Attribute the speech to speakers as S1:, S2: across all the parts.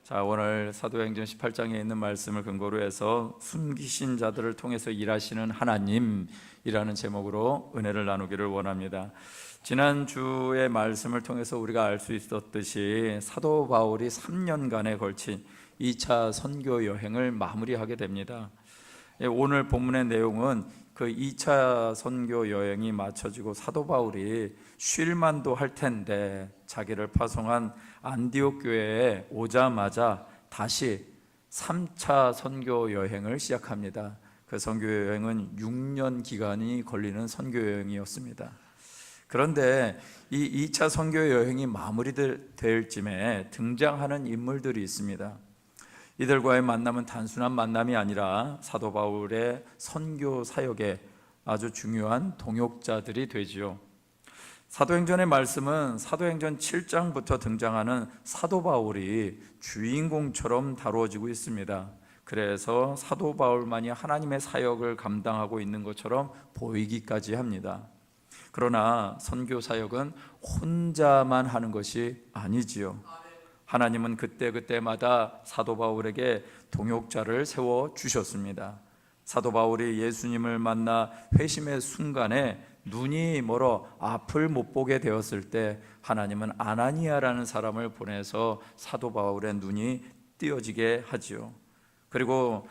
S1: 자, 오늘 사도행전 18장에 있는 말씀을 근거로 해서 숨기신 자들을 통해서 일하시는 하나님이라는 제목으로 은혜를 나누기를 원합니다. 지난주의 말씀을 통해서 우리가 알 수 있었듯이 사도 바울이 3년간에 걸친 2차 선교 여행을 마무리하게 됩니다. 오늘 본문의 내용은 그 2차 선교 여행이 마쳐지고 사도 바울이 쉴만도 할 텐데 자기를 파송한 안디옥 교회에 오자마자 다시 3차 선교 여행을 시작합니다. 그 선교 여행은 6년 기간이 걸리는 선교 여행이었습니다. 그런데 이 2차 선교 여행이 마무리될 쯤에 등장하는 인물들이 있습니다. 이들과의 만남은 단순한 만남이 아니라 사도 바울의 선교 사역에 아주 중요한 동역자들이 되지요. 사도행전의 말씀은 사도행전 7장부터 등장하는 사도 바울이 주인공처럼 다루어지고 있습니다. 그래서 사도 바울만이 하나님의 사역을 감당하고 있는 것처럼 보이기까지 합니다. 그러나 선교 사역은 혼자만 하는 것이 아니지요. 하나님은 그때그때마다 사도 바울에게 동역자를 세워주셨습니다. 사도 바울이 예수님을 만나 회심의 순간에 눈이 멀어 앞을 못 보게 되었을 때 하나님은 아나니아라는 사람을 보내서 사도 바울의 눈이 띄어지게 하지요. 그리고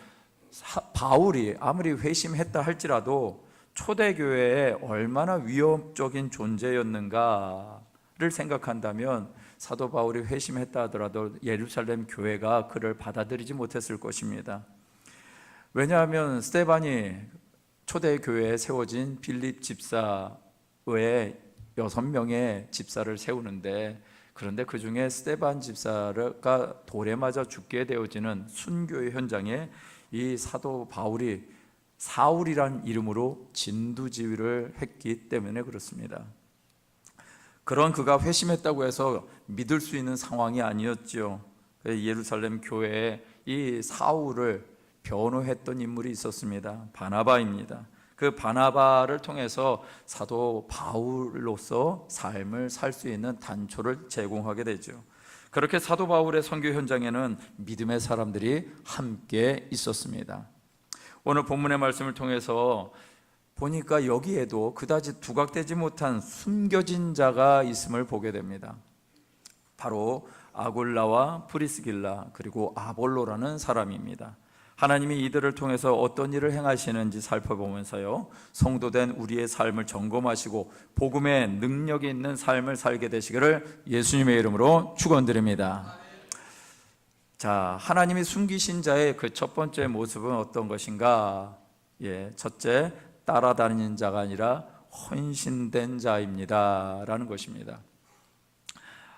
S1: 바울이 아무리 회심했다 할지라도 초대교회에 얼마나 위협적인 존재였는가를 생각한다면 사도 바울이 회심했다 하더라도 예루살렘 교회가 그를 받아들이지 못했을 것입니다. 왜냐하면 스데반이 초대교회에 세워진 빌립 집사 외에 6명의 집사를 세우는데, 그런데 그 중에 스데반 집사가 돌에 맞아 죽게 되어지는 순교의 현장에 이 사도 바울이 사울이란 이름으로 진두지휘를 했기 때문에 그렇습니다. 그런 그가 회심했다고 해서 믿을 수 있는 상황이 아니었죠. 예루살렘 교회에 이 사울을 변호했던 인물이 있었습니다. 바나바입니다. 그 바나바를 통해서 사도 바울로서 삶을 살 수 있는 단초를 제공하게 되죠. 그렇게 사도 바울의 선교 현장에는 믿음의 사람들이 함께 있었습니다. 오늘 본문의 말씀을 통해서 보니까 여기에도 그다지 두각되지 못한 숨겨진 자가 있음을 보게 됩니다. 바로 아굴라와 프리스길라 그리고 아볼로라는 사람입니다. 하나님이 이들을 통해서 어떤 일을 행하시는지 살펴보면서요, 성도된 우리의 삶을 점검하시고 복음의 능력이 있는 삶을 살게 되시기를 예수님의 이름으로 축원드립니다. 자, 하나님이 숨기신 자의 그 첫 번째 모습은 어떤 것인가? 첫째, 따라다니는 자가 아니라 헌신된 자입니다 라는 것입니다.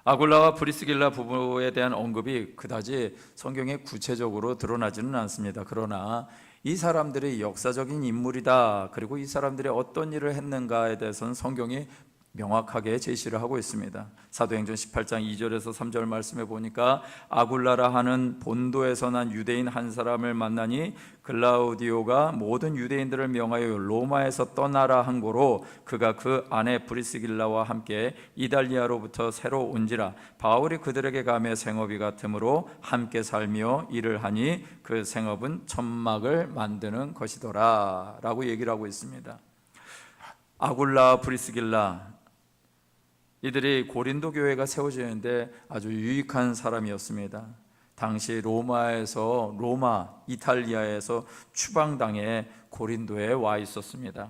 S1: 아굴라와 프리스길라 부부에 대한 언급이 그다지 성경에 구체적으로 드러나지는 않습니다. 그러나 이 사람들이 역사적인 인물이다, 그리고 이 사람들이 어떤 일을 했는가에 대해서는 성경이 명확하게 제시를 하고 있습니다. 사도행전 18장 2절에서 3절 말씀에 보니까 아굴라라 하는 본도에서 난 유대인 한 사람을 만나니 글라우디오가 모든 유대인들을 명하여 로마에서 떠나라 한 고로 그가 그 아내 브리스길라와 함께 이달리아로부터 새로 온지라 바울이 그들에게 가며 생업이 같으므로 함께 살며 일을 하니 그 생업은 천막을 만드는 것이더라 라고 얘기를 하고 있습니다. 아굴라, 브리스길라, 이들이 고린도 교회가 세워지는데 아주 유익한 사람이었습니다. 당시 로마, 이탈리아에서 추방당해 고린도에 와 있었습니다.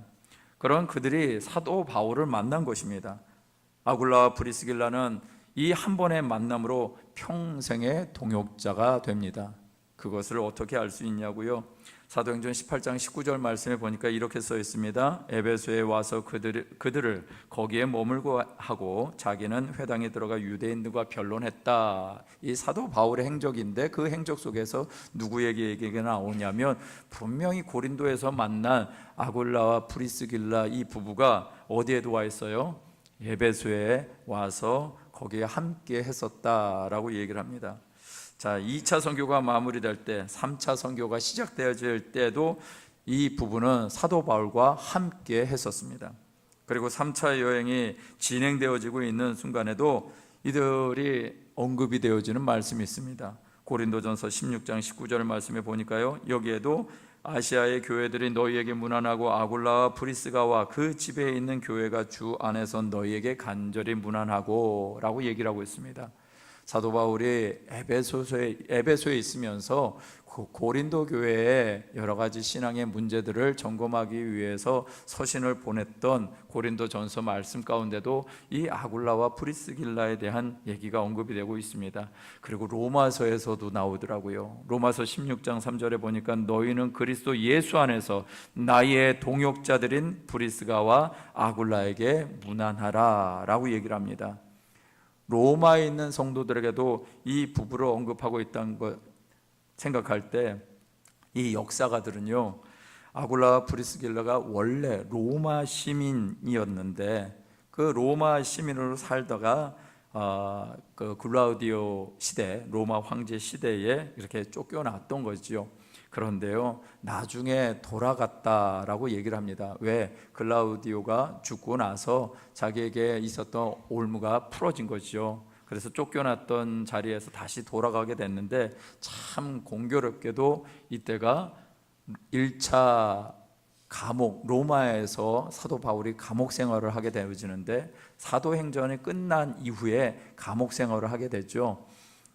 S1: 그런 그들이 사도 바울을 만난 것입니다. 아굴라와 브리스길라는 이 한 번의 만남으로 평생의 동역자가 됩니다. 그것을 어떻게 알 수 있냐고요? 사도행전 18장 19절 말씀에 보니까 이렇게 써 있습니다. 에베소에 와서 그들을 거기에 머물고 하고 자기는 회당에 들어가 유대인들과 변론했다. 이 사도 바울의 행적인데 그 행적 속에서 누구에게 얘기가 나오냐면 분명히 고린도에서 만난 아굴라와 프리스길라 이 부부가 어디에도 와 있어요? 에베소에 와서 거기에 함께 했었다라고 얘기를 합니다. 자, 2차 선교가 마무리될 때 3차 선교가 시작되어질 때도 이 부부는 사도 바울과 함께 했었습니다. 그리고 3차 여행이 진행되어지고 있는 순간에도 이들이 언급이 되어지는 말씀이 있습니다. 고린도전서 16장 19절 말씀에 보니까요, 여기에도 아시아의 교회들이 너희에게 문안하고 아굴라와 프리스가와 그 집에 있는 교회가 주 안에서 너희에게 간절히 문안하고 라고 얘기를 하고 있습니다. 사도 바울이 에베소에 있으면서 고린도 교회의 여러 가지 신앙의 문제들을 점검하기 위해서 서신을 보냈던 고린도전서 말씀 가운데도 이 아굴라와 프리스길라에 대한 얘기가 언급이 되고 있습니다. 그리고 로마서에서도 나오더라고요. 로마서 16장 3절에 보니까 너희는 그리스도 예수 안에서 나의 동역자들인 프리스가와 아굴라에게 문안하라 라고 얘기를 합니다. 로마에 있는 성도들에게도 이 부부를 언급하고 있다는 것 생각할 때 이 역사가들은요, 아굴라와 프리스길라가 원래 로마 시민이었는데 그 로마 시민으로 살다가 그 글라우디오 시대, 로마 황제 시대에 이렇게 쫓겨났던 거죠. 그런데요, 나중에 돌아갔다라고 얘기를 합니다. 왜? 글라우디오가 죽고 나서 자기에게 있었던 올무가 풀어진 거죠. 그래서 쫓겨났던 자리에서 다시 돌아가게 됐는데, 참 공교롭게도 이때가 1차 감옥, 로마에서 사도 바울이 감옥 생활을 하게 되어지는데, 사도행전이 끝난 이후에 감옥 생활을 하게 되죠.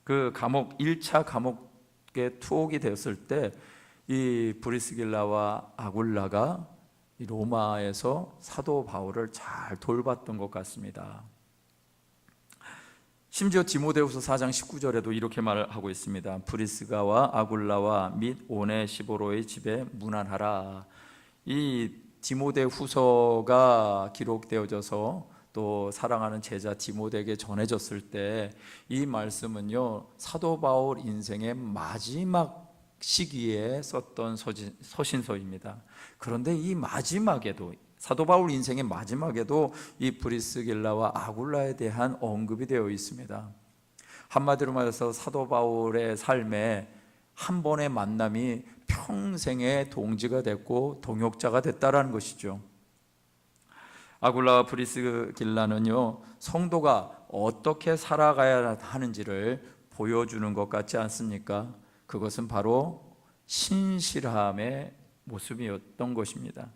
S1: 그 감옥, 1차 감옥에 투옥이 되었을 때 이 브리스길라와 아굴라가 이 로마에서 사도 바울을 잘 돌봤던 것 같습니다. 심지어 디모데후서 4장 19절에도 이렇게 말하고 있습니다. 브리스가와 아굴라와 및 오네시보로의 집에 문안하라. 이 디모데후서가 기록되어져서 또 사랑하는 제자 디모데에게 전해졌을 때 이 말씀은요, 사도 바울 인생의 마지막 시기에 썼던 서신서입니다. 그런데 이 마지막에도, 사도 바울 인생의 마지막에도 이 브리스길라와 아굴라에 대한 언급이 되어 있습니다. 한마디로 말해서 사도 바울의 삶에 한 번의 만남이 평생의 동지가 됐고 동역자가 됐다라는 것이죠. 아굴라와 브리스길라는요, 성도가 어떻게 살아가야 하는지를 보여주는 것 같지 않습니까? 그것은 바로 신실함의 모습이었던 것입니다.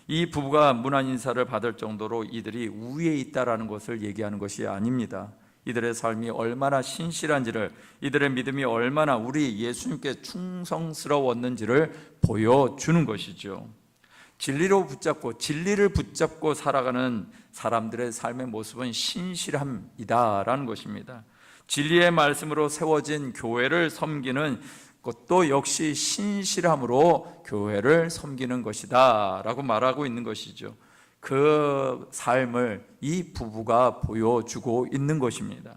S1: 이 부부가 문안 인사를 받을 정도로 이들이 우위에 있다라는 것을 얘기하는 것이 아닙니다. 이들의 삶이 얼마나 신실한지를, 이들의 믿음이 얼마나 우리 예수님께 충성스러웠는지를 보여주는 것이죠. 진리를 붙잡고 살아가는 사람들의 삶의 모습은 신실함이다라는 것입니다. 진리의 말씀으로 세워진 교회를 섬기는 것도 역시 신실함으로 교회를 섬기는 것이다 라고 말하고 있는 것이죠. 그 삶을 이 부부가 보여주고 있는 것입니다.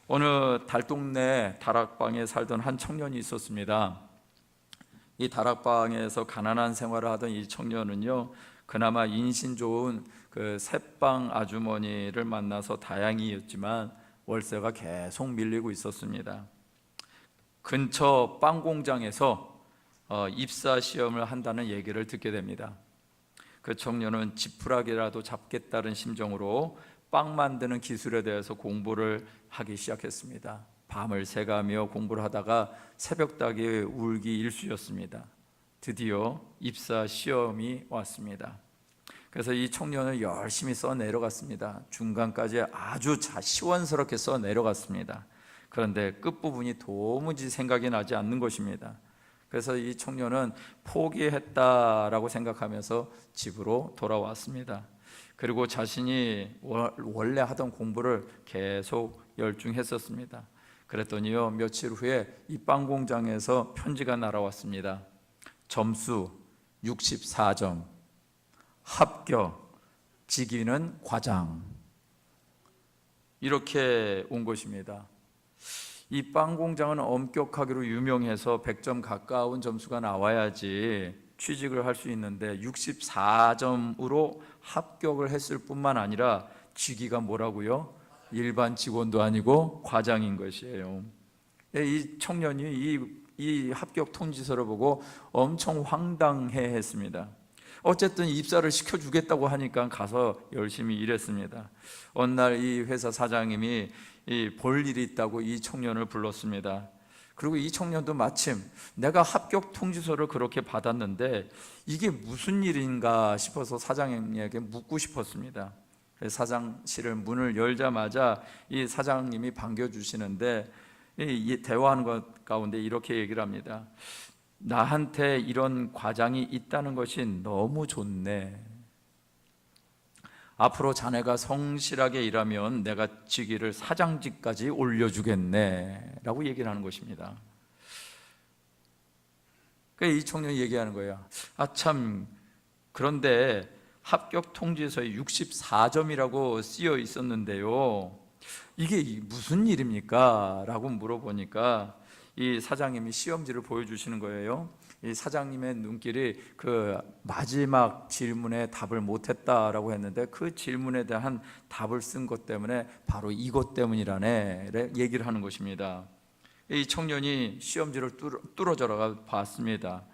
S1: 어느 달동네 다락방에 살던 한 청년이 있었습니다. 이 다락방에서 가난한 생활을 하던 이 청년은요, 그나마 인신 좋은 그 새빵 아주머니를 만나서 다행이었지만 월세가 계속 밀리고 있었습니다. 근처 빵 공장에서 입사 시험을 한다는 얘기를 듣게 됩니다. 그 청년은 지푸라기라도 잡겠다는 심정으로 빵 만드는 기술에 대해서 공부를 하기 시작했습니다. 밤을 새가며 공부를 하다가 새벽닭이 울기 일쑤였습니다. 드디어 입사 시험이 왔습니다. 그래서 이 청년을 열심히 써 내려갔습니다. 중간까지 아주 시원스럽게 써 내려갔습니다. 그런데 끝부분이 도무지 생각이 나지 않는 것입니다. 그래서 이 청년은 포기했다라고 생각하면서 집으로 돌아왔습니다. 그리고 자신이 원래 하던 공부를 계속 열중했었습니다. 그랬더니요, 며칠 후에 이 빵 공장에서 편지가 날아왔습니다. 점수 64점, 합격, 직위는 과장. 이렇게 온 것입니다. 이 빵 공장은 엄격하기로 유명해서 100점 가까운 점수가 나와야지 취직을 할 수 있는데 64점으로 합격을 했을 뿐만 아니라 직위가 뭐라고요? 일반 직원도 아니고 과장인 것이에요. 이 청년이 이 합격 통지서를 보고 엄청 황당해 했습니다. 어쨌든 입사를 시켜주겠다고 하니까 가서 열심히 일했습니다. 어느 날 이 회사 사장님이 볼 일이 있다고 이 청년을 불렀습니다. 그리고 이 청년도 마침 내가 합격 통지서를 그렇게 받았는데 이게 무슨 일인가 싶어서 사장님에게 묻고 싶었습니다. 사장실을 문을 열자마자 이 사장님이 반겨주시는데 이 대화하는 것 가운데 이렇게 얘기를 합니다. 나한테 이런 과장이 있다는 것이 너무 좋네. 앞으로 자네가 성실하게 일하면 내가 직위를 사장직까지 올려주겠네 라고 얘기를 하는 것입니다. 이 청년이 얘기하는 거예요. 참, 그런데 합격 통지서에 64점이라고 쓰여 있었는데요, 이게 무슨 일입니까? 라고 물어보니까 이 사장님이 시험지를 보여주시는 거예요. 이 사장님의 눈길이 그 마지막 질문에 답을 못했다라고 했는데 그 질문에 대한 답을 쓴 것 때문에 바로 이것 때문이라네 얘기를 하는 것입니다. 이 청년이 시험지를 뚫어져라 봤습니다.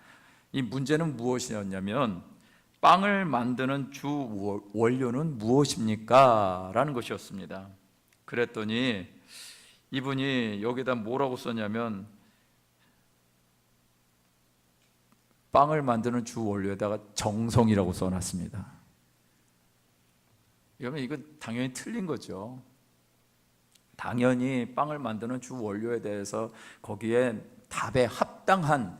S1: 이 문제는 무엇이었냐면 빵을 만드는 주 원료는 무엇입니까? 라는 것이었습니다. 그랬더니 이분이 여기다 뭐라고 썼냐면 빵을 만드는 주 원료에다가 정성이라고 써놨습니다. 그러면 이건 당연히 틀린 거죠. 당연히 빵을 만드는 주 원료에 대해서 거기에 답에 합당한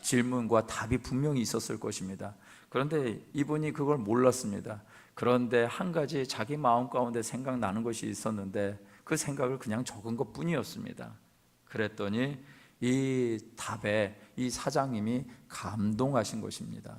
S1: 질문과 답이 분명히 있었을 것입니다. 그런데 이분이 그걸 몰랐습니다. 그런데 한 가지 자기 마음 가운데 생각나는 것이 있었는데 그 생각을 그냥 적은 것 뿐이었습니다. 그랬더니 이 답에 이 사장님이 감동하신 것입니다.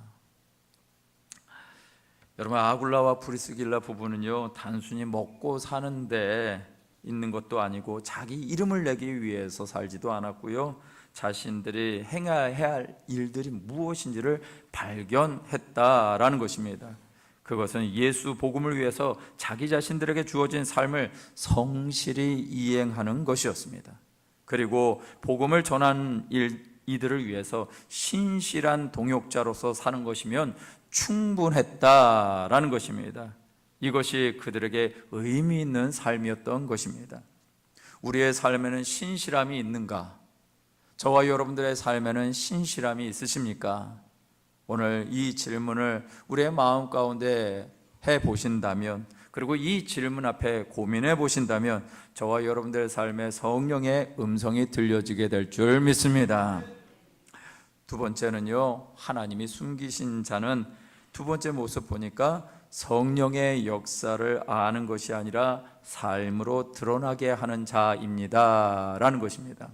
S1: 여러분, 아굴라와 브리스길라 부부는요, 단순히 먹고 사는데 있는 것도 아니고 자기 이름을 내기 위해서 살지도 않았고요, 자신들이 행해야 할 일들이 무엇인지를 발견했다라는 것입니다. 그것은 예수 복음을 위해서 자기 자신들에게 주어진 삶을 성실히 이행하는 것이었습니다. 그리고 복음을 전하는 이들을 위해서 신실한 동역자로서 사는 것이면 충분했다라는 것입니다. 이것이 그들에게 의미 있는 삶이었던 것입니다. 우리의 삶에는 신실함이 있는가? 저와 여러분들의 삶에는 신실함이 있으십니까? 오늘 이 질문을 우리의 마음 가운데 해 보신다면, 그리고 이 질문 앞에 고민해 보신다면 저와 여러분들의 삶에 성령의 음성이 들려지게 될 줄 믿습니다. 두 번째는요, 하나님이 숨기신 자는 두 번째 모습 보니까 성령의 역사를 아는 것이 아니라 삶으로 드러나게 하는 자입니다 라는 것입니다.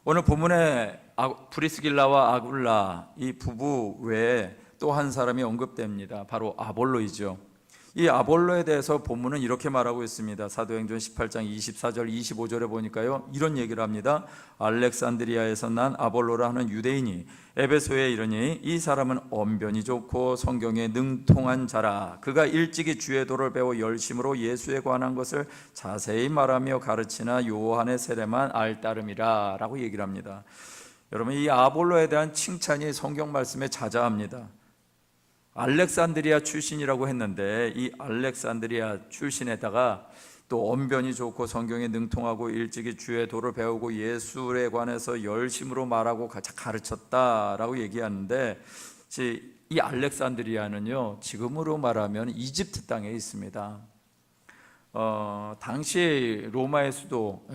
S1: 오늘 본문에 브리스길라와 아굴라 이 부부 외에 또 한 사람이 언급됩니다. 바로 아볼로이죠. 이 아볼로에 대해서 본문은 이렇게 말하고 있습니다. 사도행전 18장 24절 25절에 보니까요, 이런 얘기를 합니다. 알렉산드리아에서 난 아볼로라 하는 유대인이 에베소에 이르니 이 사람은 언변이 좋고 성경에 능통한 자라. 그가 일찍이 주의 도를 배워 열심으로 예수에 관한 것을 자세히 말하며 가르치나 요한의 세례만 알따름이라 라고 얘기를 합니다. 여러분, 이 아볼로에 대한 칭찬이 성경 말씀에 자자합니다. 알렉산드리아 출신이라고 했는데 이 알렉산드리아 출신에다가 또 언변이 좋고 성경에 능통하고 일찍이 주의 도를 배우고 예수에 관해서 열심으로 말하고 가르쳤다라고 얘기하는데, 이 알렉산드리아는요, 지금으로 말하면 이집트 땅에 있습니다. 당시 로마의 수도,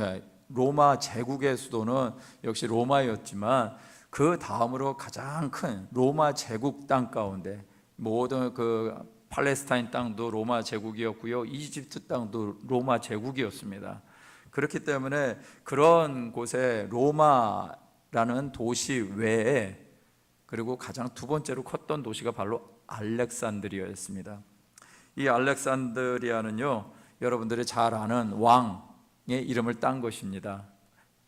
S1: 로마 제국의 수도는 역시 로마였지만 그 다음으로 가장 큰 로마 제국 땅 가운데, 모든 그 팔레스타인 땅도 로마 제국이었고요, 이집트 땅도 로마 제국이었습니다. 그렇기 때문에 그런 곳에 로마라는 도시 외에 그리고 가장 두 번째로 컸던 도시가 바로 알렉산드리아였습니다. 이 알렉산드리아는요, 여러분들이 잘 아는 왕의 이름을 딴 것입니다.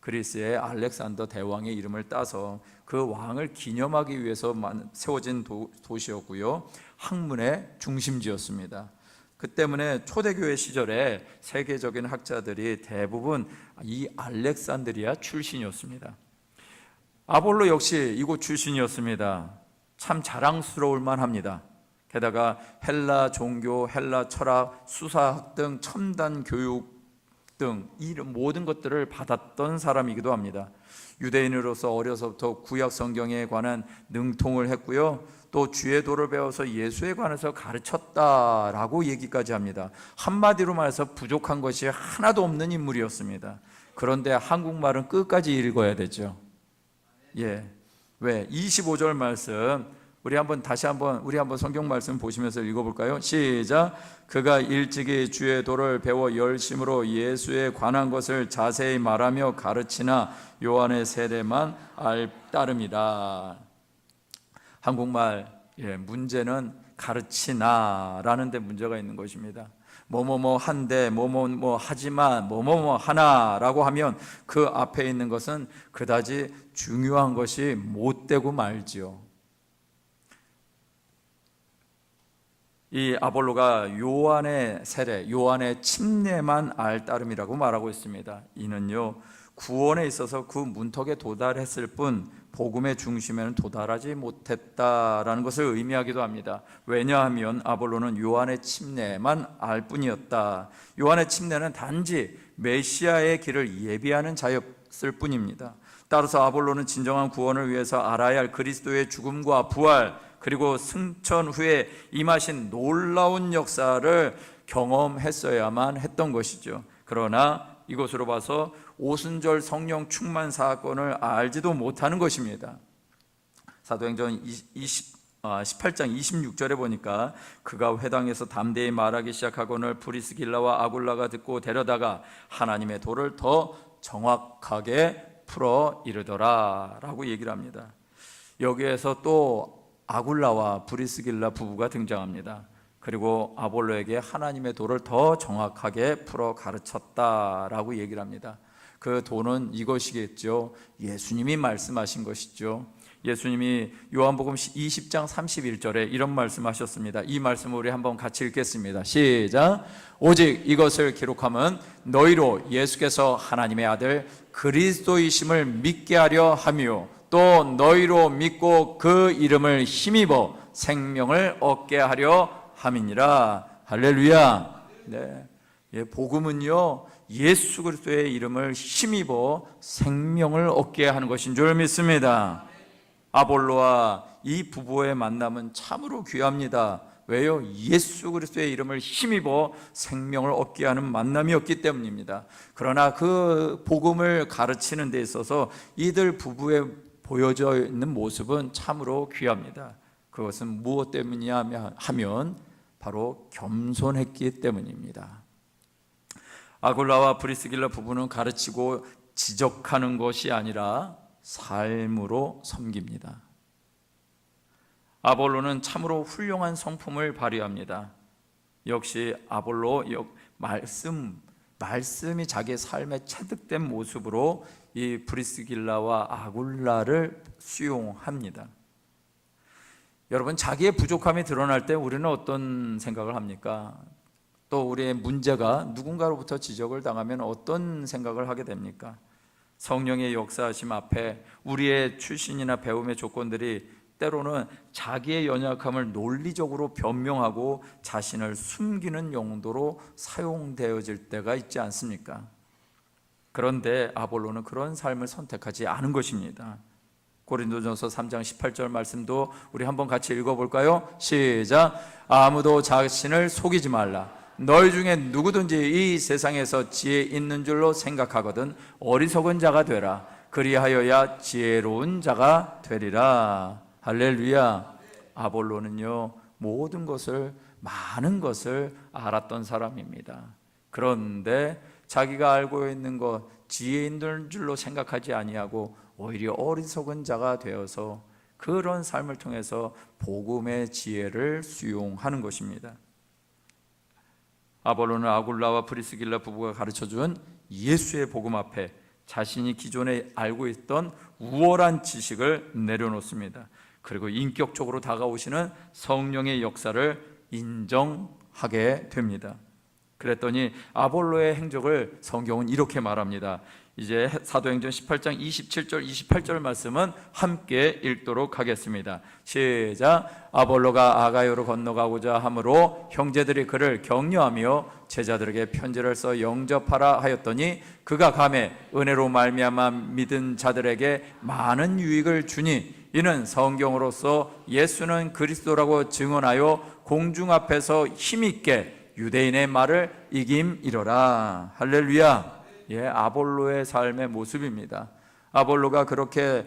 S1: 그리스의 알렉산더 대왕의 이름을 따서 그 왕을 기념하기 위해서 세워진 도시였고요, 학문의 중심지였습니다. 그 때문에 초대교회 시절에 세계적인 학자들이 대부분 이 알렉산드리아 출신이었습니다. 아볼로 역시 이곳 출신이었습니다. 참 자랑스러울 만합니다. 게다가 헬라 종교, 헬라 철학, 수사학 등 첨단 교육 등 이런 모든 것들을 받았던 사람이기도 합니다. 유대인으로서 어려서부터 구약 성경에 관한 능통을 했고요, 또 주의 도를 배워서 예수에 관해서 가르쳤다라고 얘기까지 합니다. 한마디로 말해서 부족한 것이 하나도 없는 인물이었습니다. 그런데 한국말은 끝까지 읽어야 되죠. 왜? 25절 말씀 우리 한번 성경 말씀 보시면서 읽어볼까요? 시작. 그가 일찍이 주의 도를 배워 열심으로 예수에 관한 것을 자세히 말하며 가르치나 요한의 세례만 따름이라. 한국말 문제는 가르치나라는 데 문제가 있는 것입니다. 뭐뭐뭐 한데 뭐뭐뭐 하지만 뭐뭐뭐 하나라고 하면 그 앞에 있는 것은 그다지 중요한 것이 못되고 말지요. 이 아볼로가 요한의 세례, 요한의 침례만 따름이라고 말하고 있습니다. 이는요, 구원에 있어서 그 문턱에 도달했을 뿐 복음의 중심에는 도달하지 못했다라는 것을 의미하기도 합니다. 왜냐하면 아볼로는 요한의 침례만 알 뿐이었다. 요한의 침례는 단지 메시아의 길을 예비하는 자였을 뿐입니다. 따라서 아볼로는 진정한 구원을 위해서 알아야 할 그리스도의 죽음과 부활, 그리고 승천 후에 임하신 놀라운 역사를 경험했어야만 했던 것이죠. 그러나 이것으로 봐서 오순절 성령 충만 사건을 알지도 못하는 것입니다. 사도행전 18장 26절에 보니까 그가 회당에서 담대히 말하기 시작하거늘 브리스길라와 아굴라가 듣고 데려다가 하나님의 도를 더 정확하게 풀어 이르더라 라고 얘기를 합니다. 여기에서 또 아굴라와 브리스길라 부부가 등장합니다. 그리고 아볼로에게 하나님의 도를 더 정확하게 풀어 가르쳤다라고 얘기를 합니다. 그 도는 이것이겠죠. 예수님이 말씀하신 것이죠. 예수님이 요한복음 20장 31절에 이런 말씀하셨습니다. 이 말씀을 우리 한번 같이 읽겠습니다. 시작. 오직 이것을 기록함은 너희로 예수께서 하나님의 아들 그리스도이심을 믿게 하려 함이요 또 너희로 믿고 그 이름을 힘입어 생명을 얻게 하려 함이니라. 할렐루야. 복음은요, 예수 그리스도의 이름을 힘입어 생명을 얻게 하는 것인 줄 믿습니다. 아볼로와 이 부부의 만남은 참으로 귀합니다. 왜요? 예수 그리스도의 이름을 힘입어 생명을 얻게 하는 만남이었기 때문입니다. 그러나 그 복음을 가르치는 데 있어서 이들 부부의 보여져 있는 모습은 참으로 귀합니다. 그것은 무엇 때문이냐 하면 바로 겸손했기 때문입니다. 아굴라와 브리스길라 부부는 가르치고 지적하는 것이 아니라 삶으로 섬깁니다. 아볼로는 참으로 훌륭한 성품을 발휘합니다. 역시 아볼로 말씀이 자기의 삶에 체득된 모습으로 이 브리스길라와 아굴라를 수용합니다. 여러분, 자기의 부족함이 드러날 때 우리는 어떤 생각을 합니까? 또 우리의 문제가 누군가로부터 지적을 당하면 어떤 생각을 하게 됩니까? 성령의 역사하심 앞에 우리의 출신이나 배움의 조건들이 때로는 자기의 연약함을 논리적으로 변명하고 자신을 숨기는 용도로 사용되어질 때가 있지 않습니까? 그런데 아볼로는 그런 삶을 선택하지 않은 것입니다. 고린도전서 3장 18절 말씀도 우리 한번 같이 읽어볼까요? 시작. 아무도 자신을 속이지 말라. 너희 중에 누구든지 이 세상에서 지혜 있는 줄로 생각하거든 어리석은 자가 되라. 그리하여야 지혜로운 자가 되리라. 할렐루야. 아볼로는요, 모든 것을, 많은 것을 알았던 사람입니다. 그런데 자기가 알고 있는 것, 지혜 있는 줄로 생각하지 아니하고 오히려 어리석은 자가 되어서 그런 삶을 통해서 복음의 지혜를 수용하는 것입니다. 아볼로는 아굴라와 브리스길라 부부가 가르쳐준 예수의 복음 앞에 자신이 기존에 알고 있던 우월한 지식을 내려놓습니다. 그리고 인격적으로 다가오시는 성령의 역사를 인정하게 됩니다. 그랬더니 아볼로의 행적을 성경은 이렇게 말합니다. 이제 사도행전 18장 27절 28절 말씀은 함께 읽도록 하겠습니다. 시작. 아볼로가 아가야로 건너가고자 하므로 형제들이 그를 격려하며 제자들에게 편지를 써 영접하라 하였더니 그가 가매 은혜로 말미암아 믿은 자들에게 많은 유익을 주니 이는 성경으로서 예수는 그리스도라고 증언하여 공중 앞에서 힘있게 유대인의 말을 이김이로라. 할렐루야. 아볼로의 삶의 모습입니다. 아볼로가 그렇게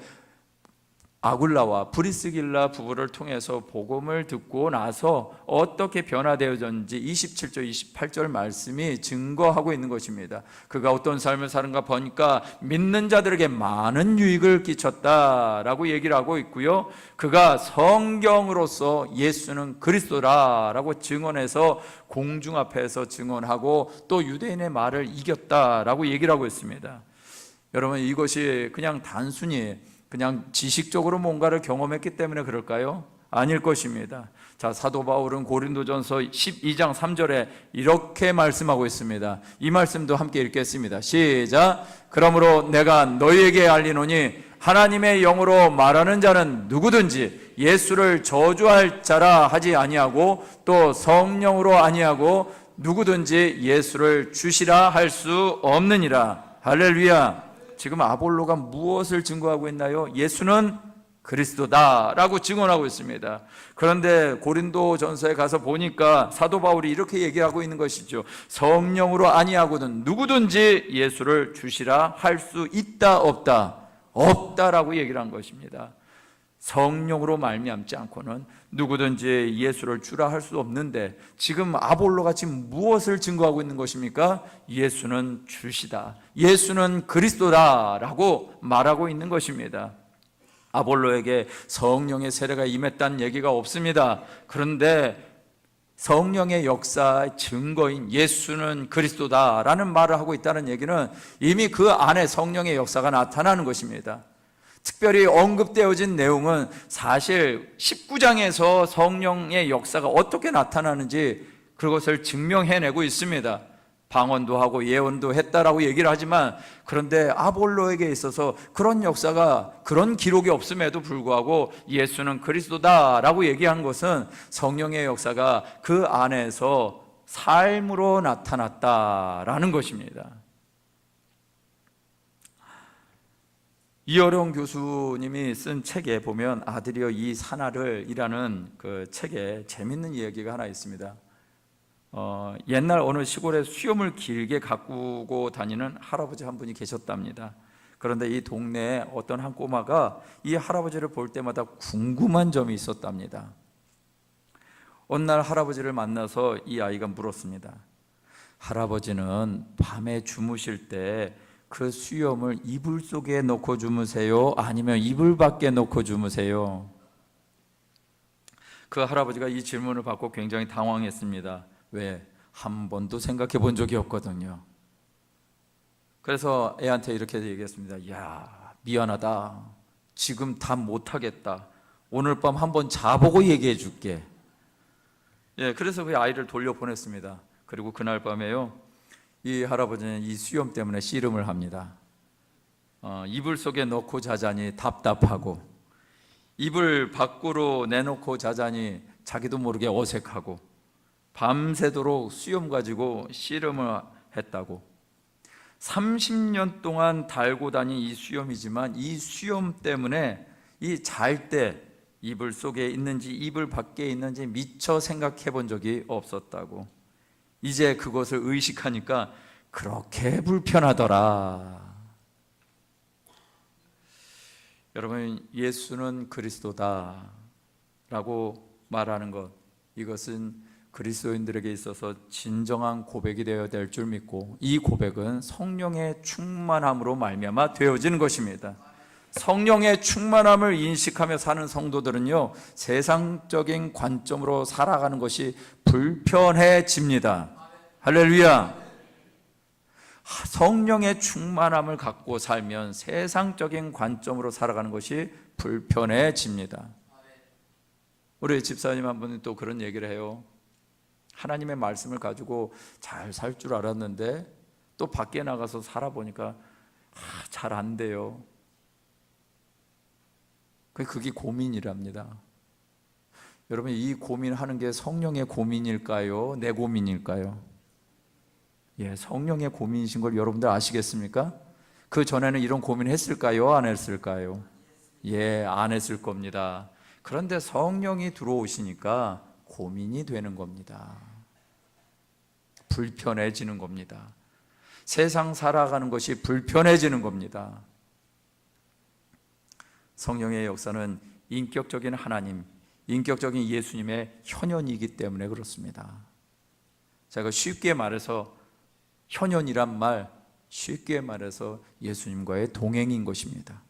S1: 아굴라와 브리스길라 부부를 통해서 복음을 듣고 나서 어떻게 변화되어졌는지 27절 28절 말씀이 증거하고 있는 것입니다. 그가 어떤 삶을 사는가 보니까 믿는 자들에게 많은 유익을 끼쳤다라고 얘기를 하고 있고요, 그가 성경으로서 예수는 그리스도라라고 증언해서 공중 앞에서 증언하고 또 유대인의 말을 이겼다라고 얘기를 하고 있습니다. 여러분, 이것이 그냥 단순히 그냥 지식적으로 뭔가를 경험했기 때문에 그럴까요? 아닐 것입니다. 자, 사도 바울은 고린도전서 12장 3절에 이렇게 말씀하고 있습니다. 이 말씀도 함께 읽겠습니다. 시작. 그러므로 내가 너희에게 알리노니 하나님의 영으로 말하는 자는 누구든지 예수를 저주할 자라 하지 아니하고 또 성령으로 아니하고 누구든지 예수를 주시라 할 수 없느니라. 할렐루야. 지금 아볼로가 무엇을 증거하고 있나요? 예수는 그리스도다라고 증언하고 있습니다. 그런데 고린도전서에 가서 보니까 사도 바울이 이렇게 얘기하고 있는 것이죠. 성령으로 아니하고는 누구든지 예수를 주시라 할 수 있다 없다? 없다라고 얘기를 한 것입니다. 성령으로 말미암지 않고는 누구든지 예수를 주라 할 수 없는데 지금 아볼로가 지금 무엇을 증거하고 있는 것입니까? 예수는 주시다, 예수는 그리스도다라고 말하고 있는 것입니다. 아볼로에게 성령의 세례가 임했다는 얘기가 없습니다. 그런데 성령의 역사의 증거인 예수는 그리스도다라는 말을 하고 있다는 얘기는 이미 그 안에 성령의 역사가 나타나는 것입니다. 특별히 언급되어진 내용은 사실 19장에서 성령의 역사가 어떻게 나타나는지 그것을 증명해내고 있습니다. 방언도 하고 예언도 했다라고 얘기를 하지만, 그런데 아볼로에게 있어서 그런 역사가, 그런 기록이 없음에도 불구하고 예수는 그리스도다라고 얘기한 것은 성령의 역사가 그 안에서 삶으로 나타났다라는 것입니다. 이어룡 교수님이 쓴 책에 보면 아들이여 이 산하를 이라는 그 책에 재밌는 이야기가 하나 있습니다. 옛날 어느 시골에 수염을 길게 가꾸고 다니는 할아버지 한 분이 계셨답니다. 그런데 이 동네에 어떤 한 꼬마가 이 할아버지를 볼 때마다 궁금한 점이 있었답니다. 어느 날 할아버지를 만나서 이 아이가 물었습니다. 할아버지는 밤에 주무실 때 그 수염을 이불 속에 넣고 주무세요? 아니면 이불 밖에 넣고 주무세요? 그 할아버지가 이 질문을 받고 굉장히 당황했습니다. 왜? 한 번도 생각해 본 적이 없거든요. 그래서 애한테 이렇게 얘기했습니다. 야, 미안하다. 지금 답 못하겠다. 오늘 밤 한번 자보고 얘기해 줄게. 그래서 그 아이를 돌려보냈습니다. 그리고 그날 밤에요, 이 할아버지는 이 수염 때문에 씨름을 합니다. 이불 속에 넣고 자자니 답답하고, 이불 밖으로 내놓고 자자니 자기도 모르게 어색하고, 밤새도록 수염 가지고 씨름을 했다고. 30년 동안 달고 다닌 이 수염이지만 이 수염 때문에 이 잘 때 이불 속에 있는지 이불 밖에 있는지 미처 생각해 본 적이 없었다고. 이제 그것을 의식하니까 그렇게 불편하더라. 여러분, 예수는 그리스도다 라고 말하는 것, 이것은 그리스도인들에게 있어서 진정한 고백이 되어야 될 줄 믿고, 이 고백은 성령의 충만함으로 말미암아 되어지는 것입니다. 성령의 충만함을 인식하며 사는 성도들은요, 세상적인 관점으로 살아가는 것이 불편해집니다. 할렐루야. 성령의 충만함을 갖고 살면 세상적인 관점으로 살아가는 것이 불편해집니다. 우리 집사님 한 분이 또 그런 얘기를 해요. 하나님의 말씀을 가지고 잘 살 줄 알았는데 또 밖에 나가서 살아보니까 잘 안 돼요. 그게 고민이랍니다. 여러분, 이 고민하는 게 성령의 고민일까요? 내 고민일까요? 예, 성령의 고민이신 걸 여러분들 아시겠습니까? 그 전에는 이런 고민을 했을까요? 안 했을까요? 예, 안 했을 겁니다. 그런데 성령이 들어오시니까 고민이 되는 겁니다. 불편해지는 겁니다. 세상 살아가는 것이 불편해지는 겁니다. 성령의 역사는 인격적인 하나님, 인격적인 예수님의 현현이기 때문에 그렇습니다. 제가 쉽게 말해서 현현이란 말, 쉽게 말해서 예수님과의 동행인 것입니다.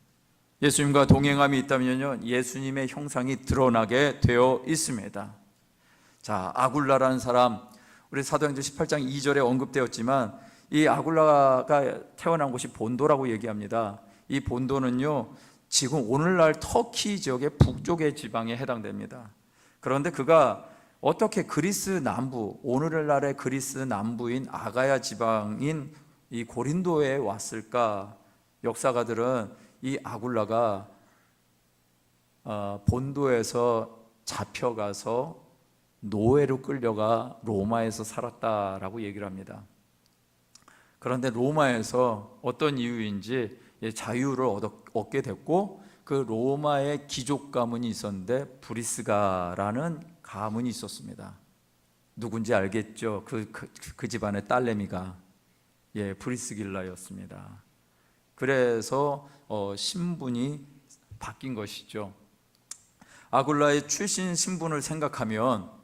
S1: 예수님과 동행함이 있다면요, 예수님의 형상이 드러나게 되어 있습니다. 자, 아굴라라는 사람, 우리 사도행전 18장 2절에 언급되었지만 이 아굴라가 태어난 곳이 본도라고 얘기합니다. 이 본도는요, 지금 오늘날 터키 지역의 북쪽의 지방에 해당됩니다. 그런데 그가 어떻게 그리스 남부, 오늘날의 그리스 남부인 아가야 지방인 이 고린도에 왔을까? 역사가들은 이 아굴라가 본도에서 잡혀가서 노예로 끌려가 로마에서 살았다라고 얘기를 합니다. 그런데 로마에서 어떤 이유인지 자유를 얻게 됐고, 그 로마의 귀족 가문이 있었는데 브리스가라는 가문이 있었습니다. 누군지 알겠죠? 그 집안의 딸내미가 브리스길라였습니다. 그래서 신분이 바뀐 것이죠. 아굴라의 출신 신분을 생각하면,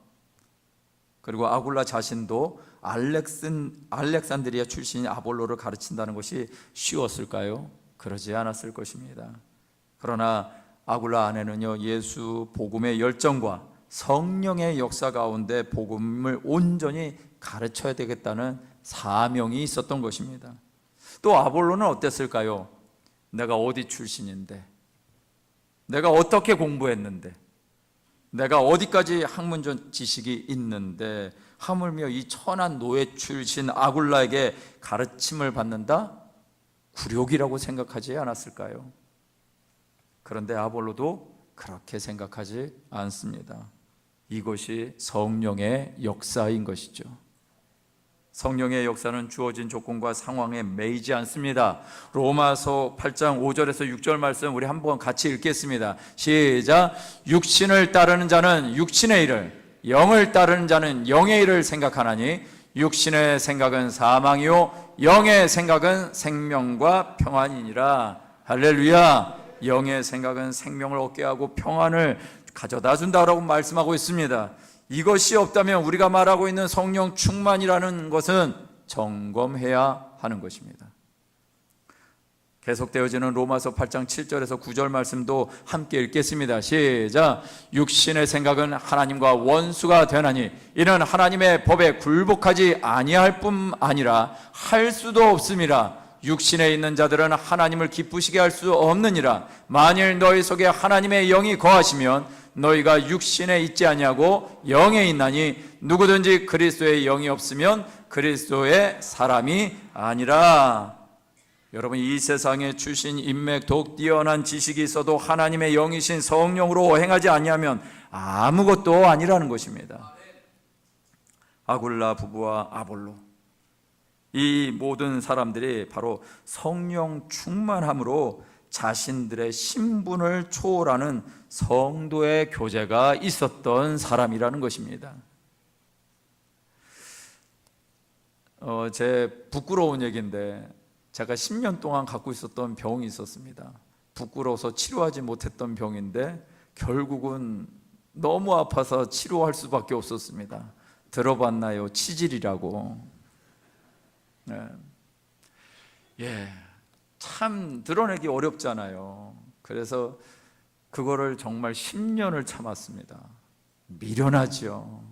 S1: 그리고 아굴라 자신도 알렉산드리아 출신인 아볼로를 가르친다는 것이 쉬웠을까요? 그러지 않았을 것입니다. 그러나 아굴라 안에는요, 예수 복음의 열정과 성령의 역사 가운데 복음을 온전히 가르쳐야 되겠다는 사명이 있었던 것입니다. 또 아볼로는 어땠을까요? 내가 어디 출신인데, 내가 어떻게 공부했는데, 내가 어디까지 학문적 지식이 있는데 하물며 이 천한 노예 출신 아굴라에게 가르침을 받는다? 굴욕이라고 생각하지 않았을까요? 그런데 아볼로도 그렇게 생각하지 않습니다. 이것이 성령의 역사인 것이죠. 성령의 역사는 주어진 조건과 상황에 매이지 않습니다. 로마서 8장 5절에서 6절 말씀 우리 한번 같이 읽겠습니다. 시작. 육신을 따르는 자는 육신의 일을, 영을 따르는 자는 영의 일을 생각하나니 육신의 생각은 사망이요 영의 생각은 생명과 평안이니라. 할렐루야. 영의 생각은 생명을 얻게 하고 평안을 가져다 준다라고 말씀하고 있습니다. 이것이 없다면 우리가 말하고 있는 성령 충만이라는 것은 점검해야 하는 것입니다. 계속되어지는 로마서 8장 7절에서 9절 말씀도 함께 읽겠습니다. 시작. 육신의 생각은 하나님과 원수가 되나니 이는 하나님의 법에 굴복하지 아니할 뿐 아니라 할 수도 없음이라. 육신에 있는 자들은 하나님을 기쁘시게 할 수 없느니라. 만일 너희 속에 하나님의 영이 거하시면 너희가 육신에 있지 아니하고 영에 있나니 누구든지 그리스도의 영이 없으면 그리스도의 사람이 아니라. 여러분, 이 세상에 출신 인맥 독 뛰어난 지식이 있어도 하나님의 영이신 성령으로 행하지 아니하면 아무것도 아니라는 것입니다. 아굴라 부부와 아볼로, 이 모든 사람들이 바로 성령 충만함으로 자신들의 신분을 초월하는 성도의 교제가 있었던 사람이라는 것입니다. 제 부끄러운 얘기인데, 제가 10년 동안 갖고 있었던 병이 있었습니다. 부끄러워서 치료하지 못했던 병인데 결국은 너무 아파서 치료할 수밖에 없었습니다. 들어봤나요? 치질이라고. 참 드러내기 어렵잖아요. 그래서 그거를 정말 10년을 참았습니다. 미련하죠.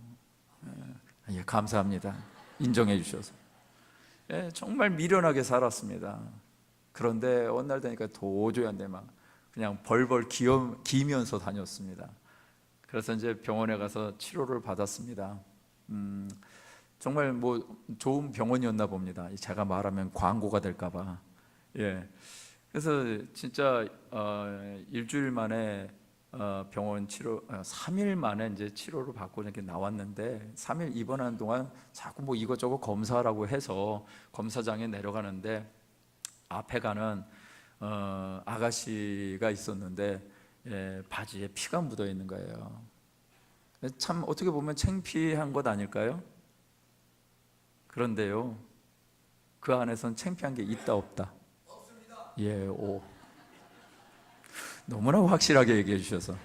S1: 감사합니다. 인정해 주셔서. 정말 미련하게 살았습니다. 그런데 어느 날 되니까 도저히 안 돼, 막 그냥 벌벌 기면서 다녔습니다. 그래서 이제 병원에 가서 치료를 받았습니다. 정말 뭐 좋은 병원이었나 봅니다. 제가 말하면 광고가 될까 봐. 예. 그래서 진짜 일주일 만에 병원 치료 3일 만에 이제 치료를 받고 이렇게 나왔는데 3일 입원하는 동안 자꾸 뭐 이것저것 검사라고 해서 검사장에 내려가는데 앞에 가는 아가씨가 있었는데 바지에 피가 묻어 있는 거예요. 참 어떻게 보면 창피한 것 아닐까요? 그런데요, 그 안에선 창피한 게 있다 없다? 예, 오. 너무나 확실하게 얘기해 주셔서.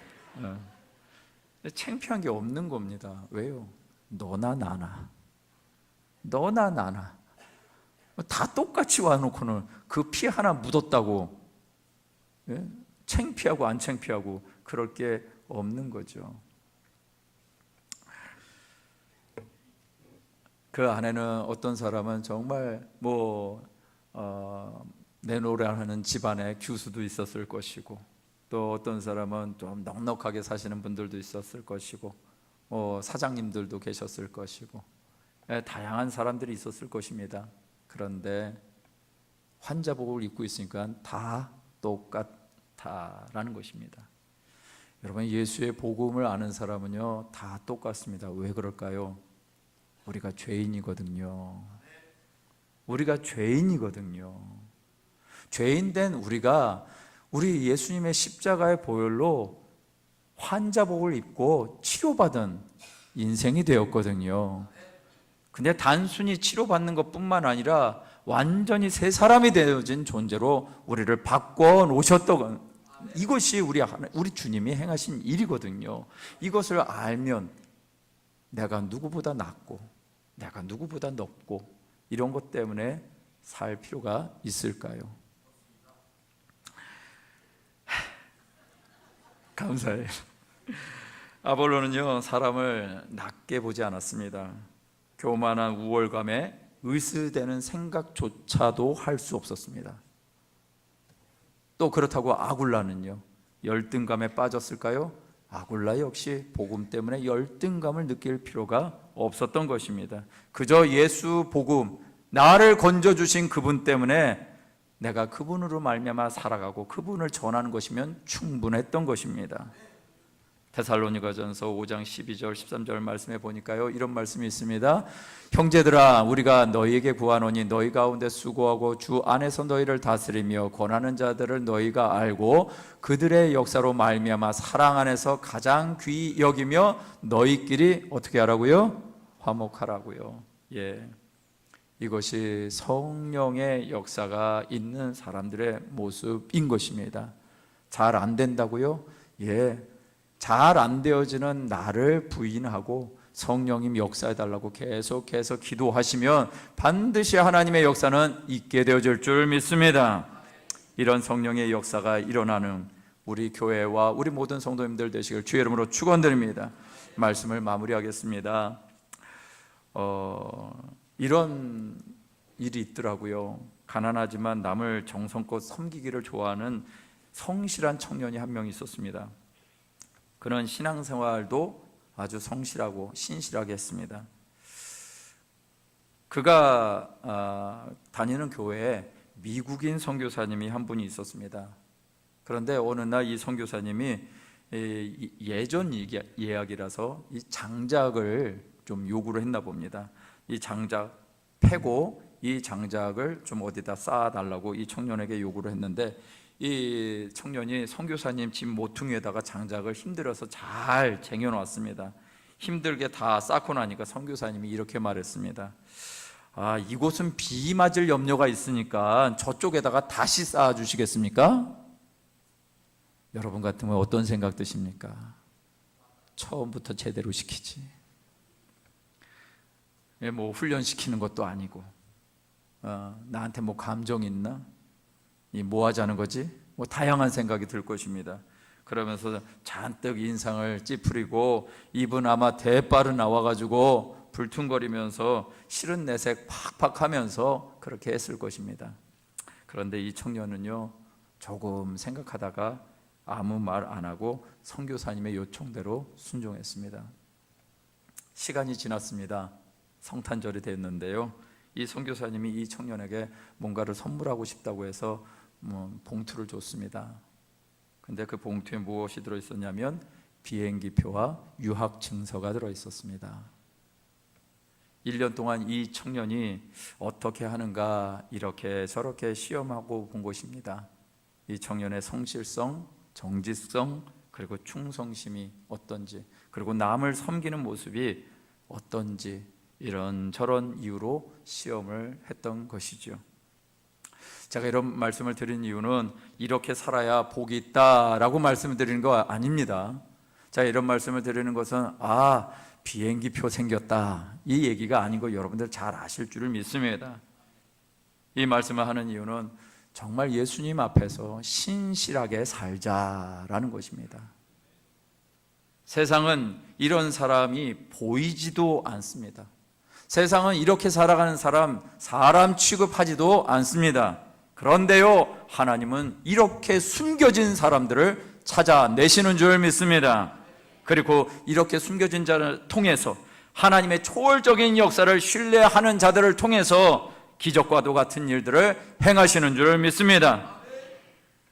S1: 창피한 게 없는 겁니다. 왜요? 너나 나나 다 똑같이 와놓고는 그 피 하나 묻었다고 창피하고 안 창피하고 그럴 게 없는 거죠. 그 안에는 어떤 사람은 정말 내노라하는 집안의 규수도 있었을 것이고, 또 어떤 사람은 좀 넉넉하게 사시는 분들도 있었을 것이고, 사장님들도 계셨을 것이고, 다양한 사람들이 있었을 것입니다. 그런데 환자복을 입고 있으니까 다 똑같다라는 것입니다. 여러분, 예수의 복음을 아는 사람은요 다 똑같습니다. 왜 그럴까요? 우리가 죄인이거든요. 우리가 죄인이거든요. 죄인된 우리가 우리 예수님의 십자가의 보혈로 환자복을 입고 치료받은 인생이 되었거든요. 근데 단순히 치료받는 것뿐만 아니라 완전히 새 사람이 되어진 존재로 우리를 바꿔 놓으셨던, 이것이 우리 주님이 행하신 일이거든요. 이것을 알면 내가 누구보다 낫고 내가 누구보다 높고 이런 것 때문에 살 필요가 있을까요? 감사해요. 아볼로는요 사람을 낮게 보지 않았습니다. 교만한 우월감에 의스대는 생각조차도 할 수 없었습니다. 또 그렇다고 아굴라는요 열등감에 빠졌을까요? 아굴라 역시 복음 때문에 열등감을 느낄 필요가 없었던 것입니다. 그저 예수 복음, 나를 건져주신 그분 때문에 내가 그분으로 말미암아 살아가고 그분을 전하는 것이면 충분했던 것입니다. 데살로니가전서 5장 12절 13절 말씀에 보니까요 이런 말씀이 있습니다. 형제들아, 우리가 너희에게 구하노니 너희 가운데 수고하고 주 안에서 너희를 다스리며 권하는 자들을 너희가 알고 그들의 역사로 말미암아 사랑 안에서 가장 귀히 여기며 너희끼리 어떻게 하라고요? 화목하라고요. 예, 이것이 성령의 역사가 있는 사람들의 모습인 것입니다. 잘 안 된다고요? 예, 잘 안 되어지는 나를 부인하고 성령님 역사해달라고 계속해서 기도하시면 반드시 하나님의 역사는 있게 되어질 줄 믿습니다. 이런 성령의 역사가 일어나는 우리 교회와 우리 모든 성도님들 되시길 주의 이름으로 축원드립니다. 말씀을 마무리하겠습니다. 이런 일이 있더라고요. 가난하지만 남을 정성껏 섬기기를 좋아하는 성실한 청년이 한 명 있었습니다. 그는 신앙생활도 아주 성실하고 신실하게 했습니다. 그가 다니는 교회에 미국인 선교사님이 한 분이 있었습니다. 그런데 어느 날 이 선교사님이 예전 예약이라서 이 장작을 좀 요구를 했나 봅니다. 이 장작 패고 이 장작을 좀 어디다 쌓아달라고 이 청년에게 요구를 했는데, 이 청년이 선교사님 집 모퉁이에다가 장작을 힘들어서 잘 쟁여놨습니다. 힘들게 다 쌓고 나니까 선교사님이 이렇게 말했습니다. 이곳은 비 맞을 염려가 있으니까 저쪽에다가 다시 쌓아주시겠습니까? 여러분 같으면 어떤 생각 드십니까? 처음부터 제대로 시키지. 뭐 훈련시키는 것도 아니고, 나한테 뭐 감정 있나? 뭐 하자는 거지? 뭐 다양한 생각이 들 것입니다. 그러면서 잔뜩 인상을 찌푸리고 입은 아마 대빠르 나와가지고 불퉁거리면서 싫은 내색 팍팍 하면서 그렇게 했을 것입니다. 그런데 이 청년은요 조금 생각하다가 아무 말 안 하고 선교사님의 요청대로 순종했습니다. 시간이 지났습니다. 성탄절이 됐는데요. 이 선교사님이 이 청년에게 뭔가를 선물하고 싶다고 해서 봉투를 줬습니다. 근데 그 봉투에 무엇이 들어있었냐면 비행기표와 유학 증서가 들어있었습니다. 1년 동안 이 청년이 어떻게 하는가 이렇게 저렇게 시험하고 본 것입니다. 이 청년의 성실성, 정직성, 그리고 충성심이 어떤지, 그리고 남을 섬기는 모습이 어떤지, 이런저런 이유로 시험을 했던 것이죠. 제가 이런 말씀을 드린 이유는 이렇게 살아야 복이 있다라고 말씀을 드리는 거 아닙니다. 자, 이런 말씀을 드리는 것은 비행기표 생겼다 이 얘기가 아닌 거 여러분들 잘 아실 줄을 믿습니다. 이 말씀을 하는 이유는 정말 예수님 앞에서 신실하게 살자라는 것입니다. 세상은 이런 사람이 보이지도 않습니다. 세상은 이렇게 살아가는 사람 취급하지도 않습니다. 그런데요, 하나님은 이렇게 숨겨진 사람들을 찾아내시는 줄 믿습니다. 그리고 이렇게 숨겨진 자를 통해서 하나님의 초월적인 역사를 신뢰하는 자들을 통해서 기적과도 같은 일들을 행하시는 줄 믿습니다.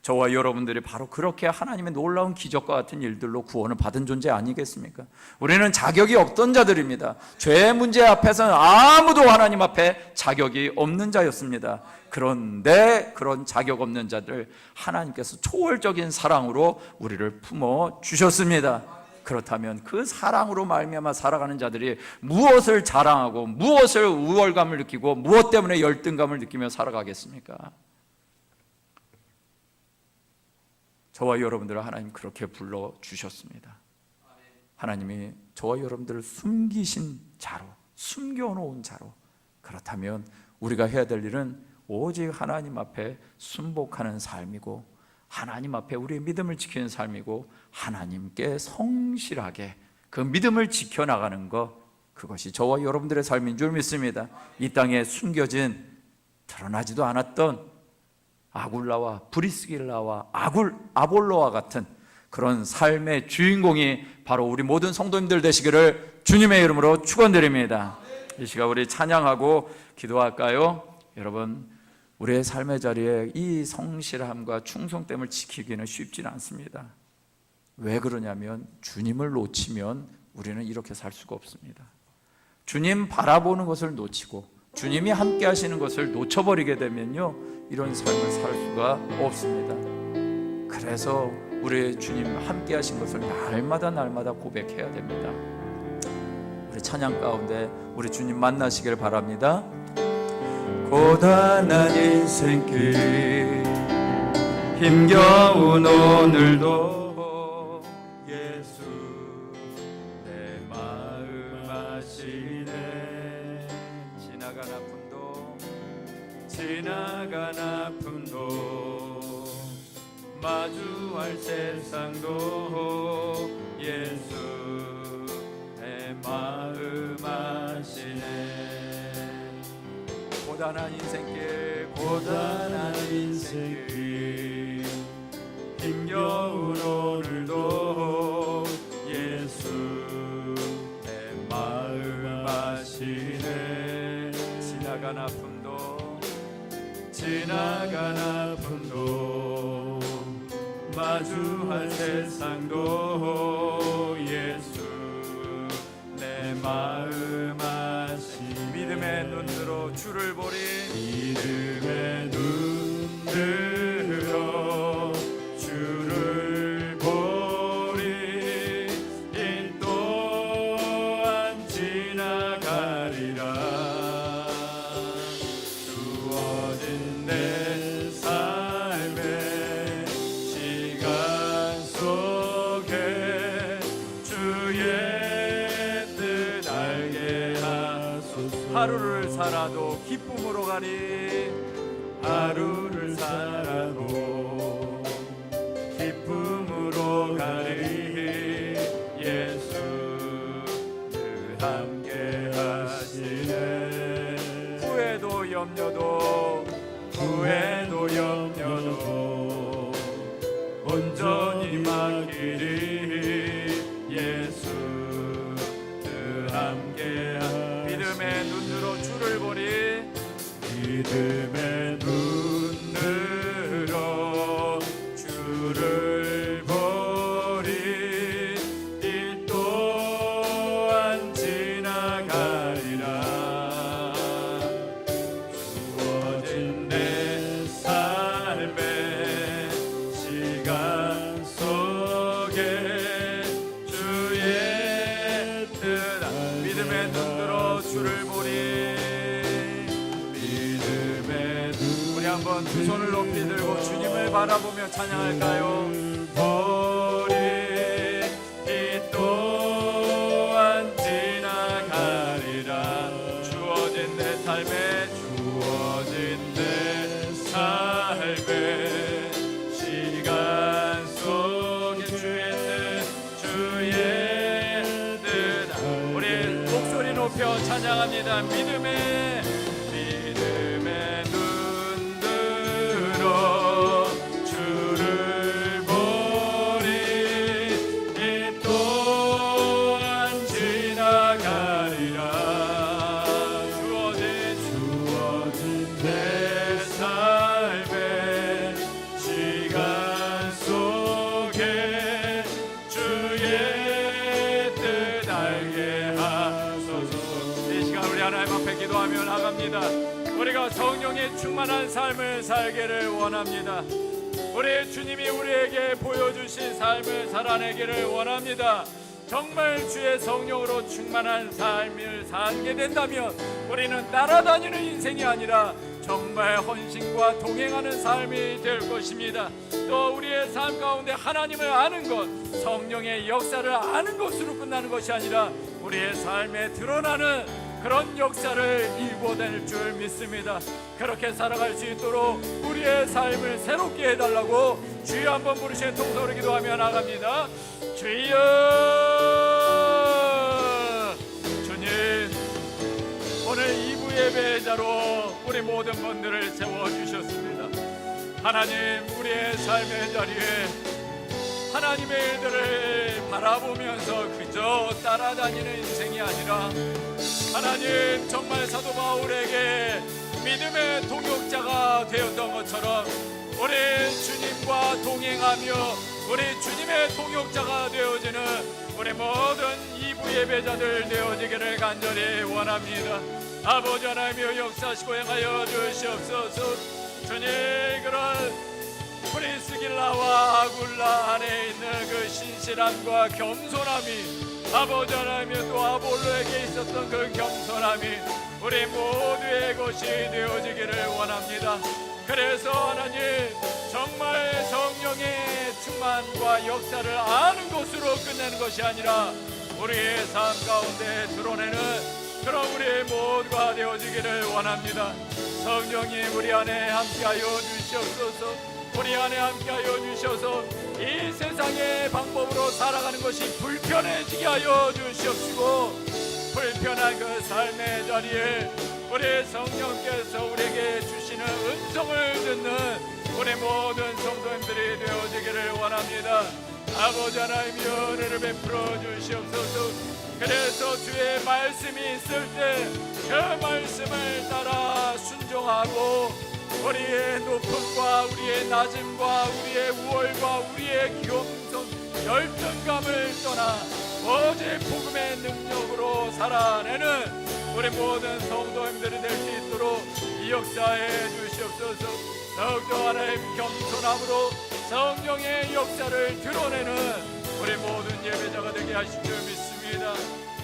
S1: 저와 여러분들이 바로 그렇게 하나님의 놀라운 기적과 같은 일들로 구원을 받은 존재 아니겠습니까? 우리는 자격이 없던 자들입니다. 죄의 문제 앞에서는 아무도 하나님 앞에 자격이 없는 자였습니다. 그런데 그런 자격 없는 자들 하나님께서 초월적인 사랑으로 우리를 품어 주셨습니다. 그렇다면 그 사랑으로 말미암아 살아가는 자들이 무엇을 자랑하고 무엇을 우월감을 느끼고 무엇 때문에 열등감을 느끼며 살아가겠습니까? 저와 여러분들을 하나님 그렇게 불러주셨습니다. 하나님이 저와 여러분들을 숨기신 자로, 숨겨놓은 자로. 그렇다면 우리가 해야 될 일은 오직 하나님 앞에 순복하는 삶이고 하나님 앞에 우리의 믿음을 지키는 삶이고 하나님께 성실하게 그 믿음을 지켜나가는 것, 그것이 저와 여러분들의 삶인 줄 믿습니다. 이 땅에 숨겨진 드러나지도 않았던 아굴라와 브리스길라와 아볼로와 같은 그런 삶의 주인공이 바로 우리 모든 성도님들 되시기를 주님의 이름으로 축원드립니다. 이 시간 우리 찬양하고 기도할까요? 여러분, 우리의 삶의 자리에 이 성실함과 충성됨을 지키기는 쉽지는 않습니다. 왜 그러냐면 주님을 놓치면 우리는 이렇게 살 수가 없습니다. 주님 바라보는 것을 놓치고 주님이 함께 하시는 것을 놓쳐버리게 되면요, 이런 삶을 살 수가 없습니다. 그래서 우리 주님 함께 하신 것을 날마다 고백해야 됩니다. 우리 찬양 가운데 우리 주님 만나시길 바랍니다. 고단한 인생길 힘겨운 오늘도 예수 내 마음 아시네. 지나간 아픔도 마주할 세상도 예수 내 마음 아시네. 고단한 인생길 힘겨운 오늘도 예수 내 마음 아시네. 지나간 아픔도 마주할 세상도 예수 내 마음 아시네. 믿음의 눈으로 주를 보리. 믿음의 눈으로 주를 보리. 이 또한 지나가리라. 주어진 내 삶의 시간 속에 주의 뜻 알게 하소서. 하루를 살아도 기쁨으로 가리. 하루를 살아도 기쁨으로 가리. 예수 늘 함께 하시네. 후회도 염려도 온전히 맡기리. 예수 늘 함께 두 손을 높이 들고 주님을 바라보며 찬양할까요? 우리 이 또한 지나가리라. 주어진 내 삶에 시간 속에 주의 뜻 우리 목소리 높여 찬양합니다. 믿음의 눈 들어 주를 보리. 이 또한 지나가리라. 주어진 내 삶에 시간 속에 주의 뜻 알게 하소서. 이 시간 우리 하나님 앞에 기도하며 나갑니다. 우리가 성령의 충만한 삶을 살기를 원합니다. 우리 주님이 우리에게 보여주신 삶을 살아내기를 원합니다. 정말 주의 성령으로 충만한 삶을 살게 된다면 우리는 따라다니는 인생이 아니라 정말 헌신과 동행하는 삶이 될 것입니다. 또 우리의 삶 가운데 하나님을 아는 것, 성령의 역사를 아는 것으로 끝나는 것이 아니라 우리의 삶에 드러나는 그런 역사를 이루어낼 줄 믿습니다. 그렇게 살아갈 수 있도록 우리의 삶을 새롭게 해달라고 주여 한번 부르시는 통성으로 기도하며 나갑니다. 주여, 주님, 오늘 2부 예배자로 우리 모든 분들을 세워주셨습니다. 하나님, 우리의 삶의 자리에 하나님의 일들을 바라보면서 그저 따라다니는 인생이 아니라 하나님, 정말 사도 바울에게 믿음의 동역자가 되었던 것처럼 우리 주님과 동행하며 우리 주님의 동역자가 되어지는 우리 모든 2부 예배자들 되어지기를 간절히 원합니다. 아버지 하나님이여 역사하시고 행하여 주시옵소서. 주님, 그런 프리스길라와 아굴라 안에 있는 그 신실함과 겸손함이 아버지 하나님이여 또 아볼로에게 있었던 그 겸손함이 우리 모두의 것이 되어지기를 원합니다. 그래서 하나님, 정말 성령의 충만과 역사를 아는 것으로 끝내는 것이 아니라 우리의 삶 가운데 드러내는 그런 우리의 모두가 되어지기를 원합니다. 성령님, 우리 안에 함께하여 주시옵소서. 우리 안에 함께하여 주셔서 이 세상의 방법으로 살아가는 것이 불편해지게 하여 주시옵시고, 불편한 그 삶의 자리에 우리 성령께서 우리에게 주시는 음성을 듣는 우리 모든 성도님들이 되어지기를 원합니다. 아버지 하나님이여 은혜를 베풀어 주시옵소서. 그래서 주의 말씀이 있을 때 그 말씀을 따라 순종하고 우리의 높음과 우리의 낮음과 우리의 우월과 우리의 겸손 열정감을 떠나 오직 복음의 능력으로 살아내는 우리 모든 성도님들이 될 수 있도록 이 역사해 주시옵소서. 더욱더 하나님 겸손함으로 성령의 역사를 드러내는 우리 모든 예배자가 되게 하실 줄 믿습니다.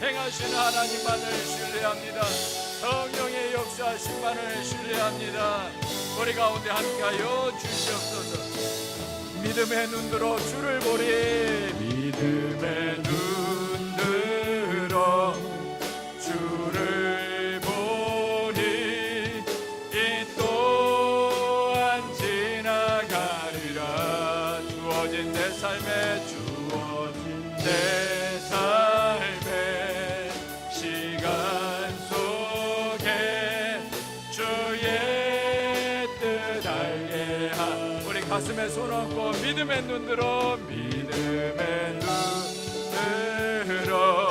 S1: 행하시는 하나님만을 신뢰합니다. 성령의 역사하심만을 신뢰합니다. 우리 가운데 함께하여 주시옵소서. 믿음의 눈들어 주를 보리. 믿음의 눈들어 주를 보리. 이 또한 지나가리라. 주어진 내 삶에 주어진 내 삶에 시간 속에 주의 뜻 알게 하. 우리 가슴에 손 얹고 믿음의 눈 들어. 믿음의 눈 들어